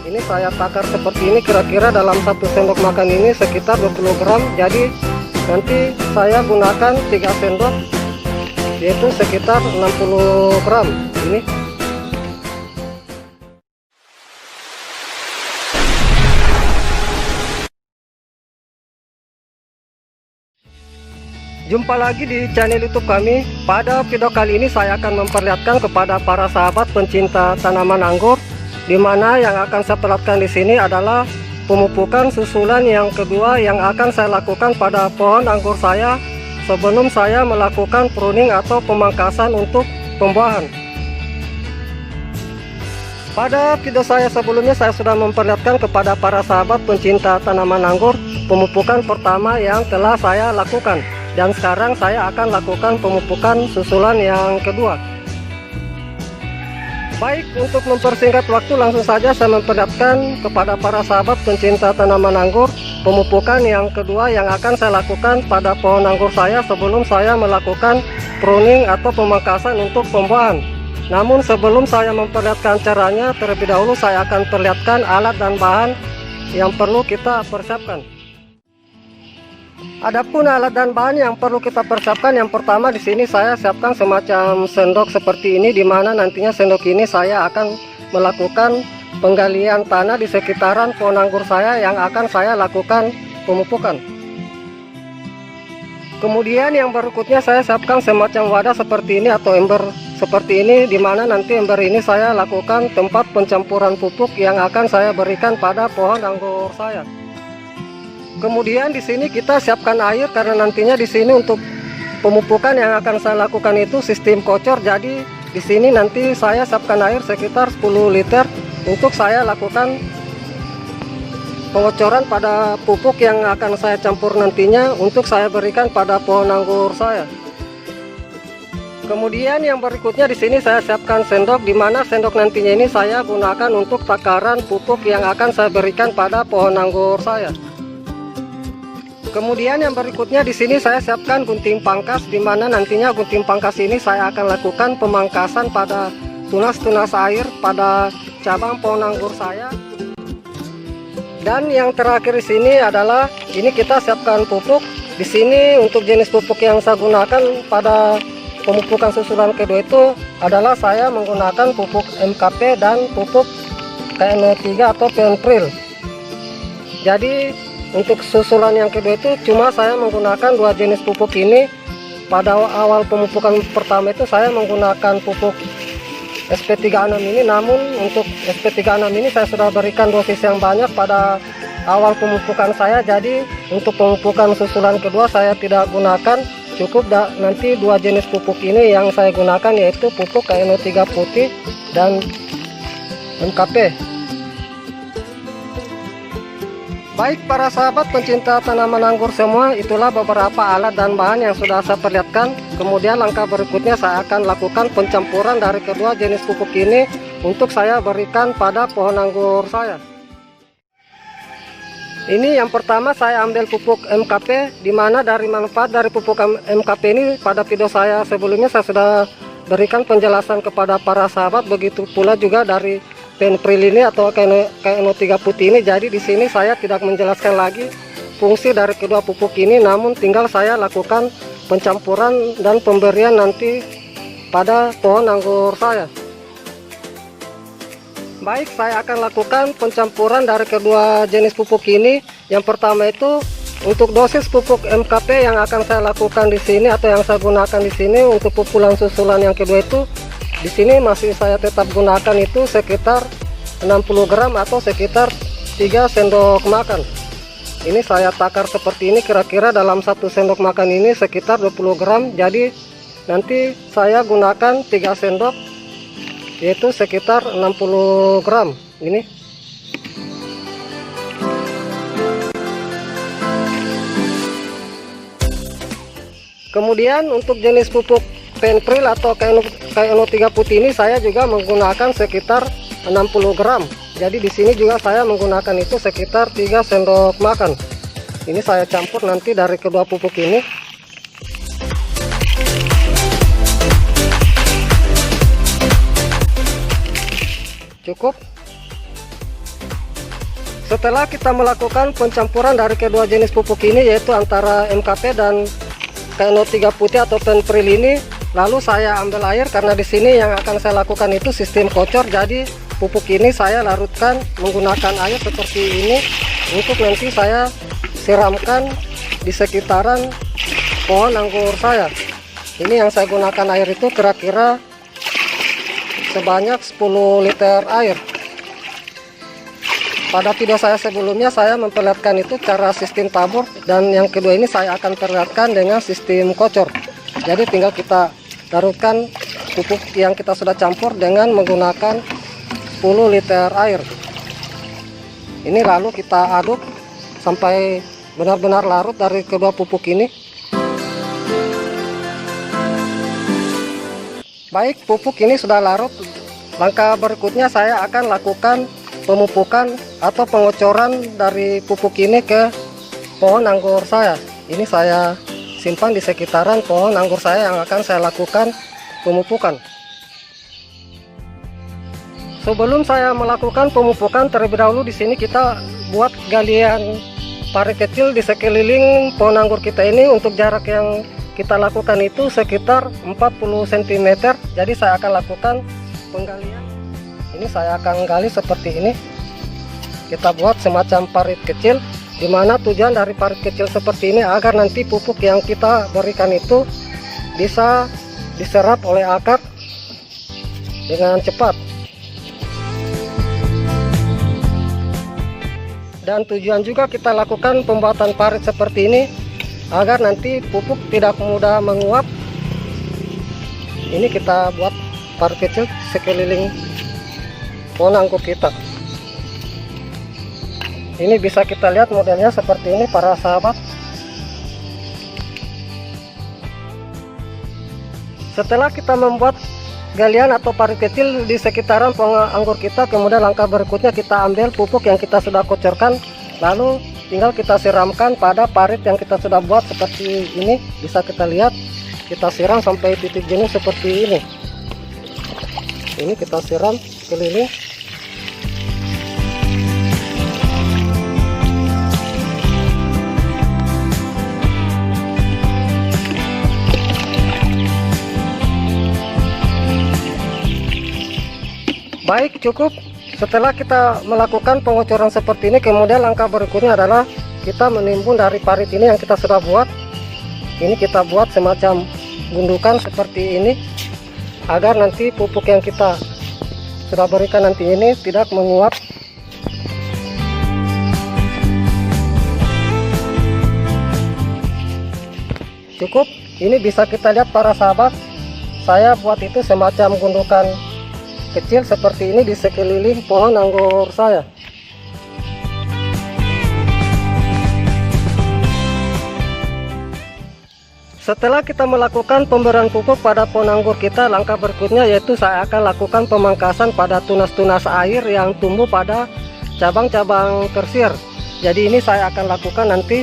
Ini saya takar seperti ini, kira-kira dalam 1 sendok makan ini sekitar 20 gram. Jadi nanti saya gunakan 3 sendok, yaitu sekitar 60 gram ini. Jumpa lagi di channel YouTube kami. Pada video kali ini saya akan memperlihatkan kepada para sahabat pencinta tanaman anggur, di mana yang akan saya perlihatkan di sini adalah pemupukan susulan yang kedua yang akan saya lakukan pada pohon anggur saya sebelum saya melakukan pruning atau pemangkasan untuk pembuahan. Pada video saya sebelumnya saya sudah memperlihatkan kepada para sahabat pencinta tanaman anggur pemupukan pertama yang telah saya lakukan, dan sekarang saya akan lakukan pemupukan susulan yang kedua. Baik, untuk mempersingkat waktu langsung saja saya memperlihatkan kepada para sahabat pencinta tanaman anggur pemupukan yang kedua yang akan saya lakukan pada pohon anggur saya sebelum saya melakukan pruning atau pemangkasan untuk pembuahan. Namun sebelum saya memperlihatkan caranya, terlebih dahulu saya akan perlihatkan alat dan bahan yang perlu kita persiapkan. Adapun alat dan bahan yang perlu kita persiapkan, yang pertama di sini saya siapkan semacam sendok seperti ini, di mana nantinya sendok ini saya akan melakukan penggalian tanah di sekitaran pohon anggur saya yang akan saya lakukan pemupukan. Kemudian yang berikutnya saya siapkan semacam wadah seperti ini atau ember seperti ini, di mana nanti ember ini saya lakukan tempat pencampuran pupuk yang akan saya berikan pada pohon anggur saya. Kemudian di sini kita siapkan air karena nantinya di sini untuk pemupukan yang akan saya lakukan itu sistem kocor. Jadi di sini nanti saya siapkan air sekitar 10 liter untuk saya lakukan pengocoran pada pupuk yang akan saya campur nantinya untuk saya berikan pada pohon anggur saya. Kemudian yang berikutnya di sini saya siapkan sendok, di mana sendok nantinya ini saya gunakan untuk takaran pupuk yang akan saya berikan pada pohon anggur saya. Kemudian yang berikutnya di sini saya siapkan gunting pangkas, di mana nantinya gunting pangkas ini saya akan lakukan pemangkasan pada tunas-tunas air pada cabang pohon anggur saya. Dan yang terakhir di sini adalah ini kita siapkan pupuk. Di sini untuk jenis pupuk yang saya gunakan pada pemupukan susulan kedua itu adalah saya menggunakan pupuk MKP dan pupuk KNO3 atau Penpril. Jadi untuk susulan yang kedua itu cuma saya menggunakan 2 jenis pupuk ini. Pada awal pemupukan pertama itu saya menggunakan pupuk SP36 ini, namun untuk SP36 ini saya sudah berikan dosis yang banyak pada awal pemupukan saya. Jadi untuk pemupukan susulan kedua saya tidak gunakan, cukup nanti 2 jenis pupuk ini yang saya gunakan, yaitu pupuk KNO3 putih dan MKP. Baik para sahabat pencinta tanaman anggur semua, itulah beberapa alat dan bahan yang sudah saya perlihatkan. Kemudian langkah berikutnya saya akan lakukan pencampuran dari kedua jenis pupuk ini untuk saya berikan pada pohon anggur saya. Ini yang pertama saya ambil pupuk MKP, di mana dari manfaat dari pupuk MKP ini pada video saya sebelumnya saya sudah berikan penjelasan kepada para sahabat, begitu pula juga dari Penpril ini atau KNO3 putih ini. Jadi di sini saya tidak menjelaskan lagi fungsi dari kedua pupuk ini, namun tinggal saya lakukan pencampuran dan pemberian nanti pada pohon anggur saya. Baik, saya akan lakukan pencampuran dari kedua jenis pupuk ini. Yang pertama itu untuk dosis pupuk MKP yang akan saya lakukan di sini atau yang saya gunakan di sini untuk pupulan susulan yang kedua itu, di sini masih saya tetap gunakan itu sekitar 60 gram atau sekitar 3 sendok makan. Ini saya takar seperti ini, kira-kira dalam 1 sendok makan ini sekitar 20 gram. Jadi nanti saya gunakan 3 sendok, yaitu sekitar 60 gram ini. Kemudian untuk jenis pupuk Penpril atau KNO3 putih ini saya juga menggunakan sekitar 60 gram. Jadi di sini juga saya menggunakan itu sekitar 3 sendok makan. Ini saya campur nanti dari kedua pupuk ini. Cukup. Setelah kita melakukan pencampuran dari kedua jenis pupuk ini, yaitu antara MKP dan KNO3 putih atau penpril ini, lalu saya ambil air karena di sini yang akan saya lakukan itu sistem kocor. Jadi pupuk ini saya larutkan menggunakan air seperti ini untuk nanti saya siramkan di sekitaran pohon anggur saya. Ini yang saya gunakan air itu kira-kira sebanyak 10 liter air. Pada video saya sebelumnya saya memperlihatkan itu cara sistem tabur, dan yang kedua ini saya akan perlihatkan dengan sistem kocor. Jadi tinggal kita larutkan pupuk yang kita sudah campur dengan menggunakan 10 liter air. Ini lalu kita aduk sampai benar-benar larut dari kedua pupuk ini. Baik, pupuk ini sudah larut. Langkah berikutnya saya akan lakukan pemupukan atau pengocoran dari pupuk ini ke pohon anggur saya. Ini saya simpan di sekitaran pohon anggur saya yang akan saya lakukan pemupukan. Sebelum saya melakukan pemupukan, terlebih dahulu di sini kita buat galian parit kecil di sekeliling pohon anggur kita ini. Untuk jarak yang kita lakukan itu sekitar 40 cm. Jadi saya akan lakukan penggalian. Ini saya akan gali seperti ini. Kita buat semacam parit kecil, dimana tujuan dari parit kecil seperti ini agar nanti pupuk yang kita berikan itu bisa diserap oleh akar dengan cepat. Dan tujuan juga kita lakukan pembuatan parit seperti ini agar nanti pupuk tidak mudah menguap. Ini kita buat parit kecil sekeliling pohon anggur kita. Ini bisa kita lihat modelnya seperti ini para sahabat. Setelah kita membuat galian atau parit kecil di sekitaran pohon anggur kita, kemudian langkah berikutnya kita ambil pupuk yang kita sudah kocorkan, lalu tinggal kita siramkan pada parit yang kita sudah buat seperti ini. Bisa kita lihat, kita siram sampai titik jenuh seperti ini. Ini kita siram keliling. Baik, cukup. Setelah kita melakukan pengocoran seperti ini, kemudian langkah berikutnya adalah kita menimbun dari parit ini yang kita sudah buat. Ini kita buat semacam gundukan seperti ini agar nanti pupuk yang kita sudah berikan nanti ini tidak menguap. Cukup. Ini bisa kita lihat para sahabat, saya buat itu semacam gundukan kecil seperti ini di sekeliling pohon anggur saya. Setelah kita melakukan pemberian pupuk pada pohon anggur kita, langkah berikutnya yaitu saya akan lakukan pemangkasan pada tunas-tunas air yang tumbuh pada cabang-cabang tersier. Jadi ini saya akan lakukan nanti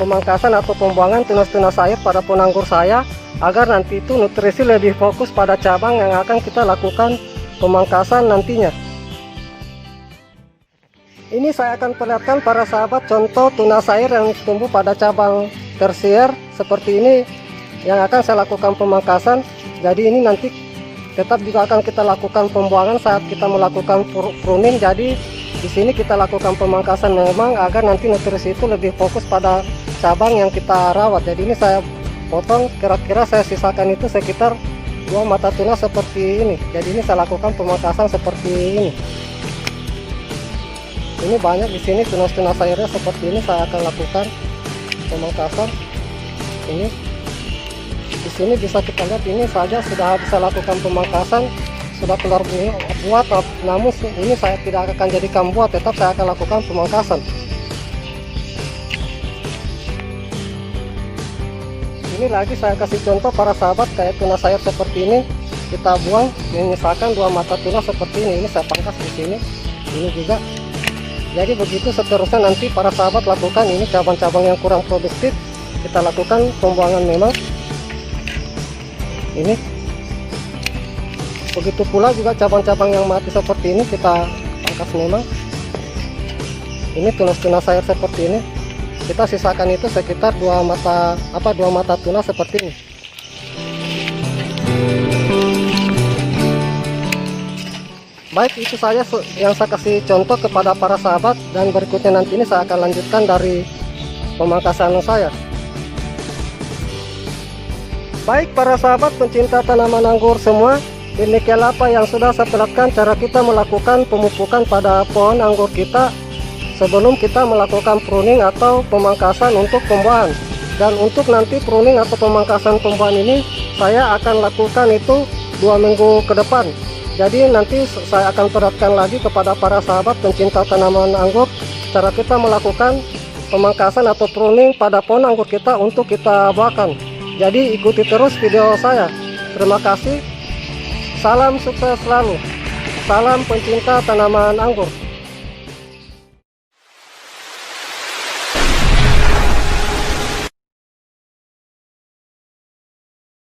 pemangkasan atau pembuangan tunas-tunas air pada pohon anggur saya, agar nanti itu nutrisi lebih fokus pada cabang yang akan kita lakukan pemangkasan nantinya. Ini saya akan perlihatkan para sahabat contoh tunas air yang tumbuh pada cabang tersier seperti ini yang akan saya lakukan pemangkasan. Jadi ini nanti tetap juga akan kita lakukan pembuangan saat kita melakukan pruning. Jadi di sini kita lakukan pemangkasan memang agar nanti nutrisi itu lebih fokus pada cabang yang kita rawat. Jadi ini saya potong, kira-kira saya sisakan itu sekitar 2 mata tunas seperti ini. Jadi ini saya lakukan pemangkasan seperti ini. Ini banyak di sini tunas-tunas airnya seperti ini, saya akan lakukan pemangkasan. Ini di sini bisa kita lihat, ini saja sudah bisa lakukan pemangkasan, sudah keluar buat. Namun ini saya tidak akan jadikan buat, tetap saya akan lakukan pemangkasan. Ini lagi saya kasih contoh para sahabat, kayak tunas air seperti ini kita buang, menyisakan 2 mata tunas seperti ini. Ini saya pangkas di sini, ini juga. Jadi begitu seterusnya nanti para sahabat lakukan. Ini cabang-cabang yang kurang produktif kita lakukan pembuangan memang. Ini begitu pula juga cabang-cabang yang mati seperti ini kita pangkas memang. Ini tunas-tunas air seperti ini. Kita sisakan itu sekitar dua mata tunas seperti ini. Baik, itu saja yang saya kasih contoh kepada para sahabat, dan berikutnya nanti ini saya akan lanjutkan dari pemangkasan saya. Baik para sahabat pencinta tanaman anggur semua, demikianlah apa yang sudah saya perlihatkan cara kita melakukan pemupukan pada pohon anggur kita sebelum kita melakukan pruning atau pemangkasan untuk pembuahan. Dan untuk nanti pruning atau pemangkasan pembuahan ini saya akan lakukan itu 2 minggu ke depan. Jadi nanti saya akan perhatikan lagi kepada para sahabat pencinta tanaman anggur cara kita melakukan pemangkasan atau pruning pada pohon anggur kita untuk kita buahkan. Jadi ikuti terus video saya. Terima kasih. Salam sukses selalu. Salam pencinta tanaman anggur.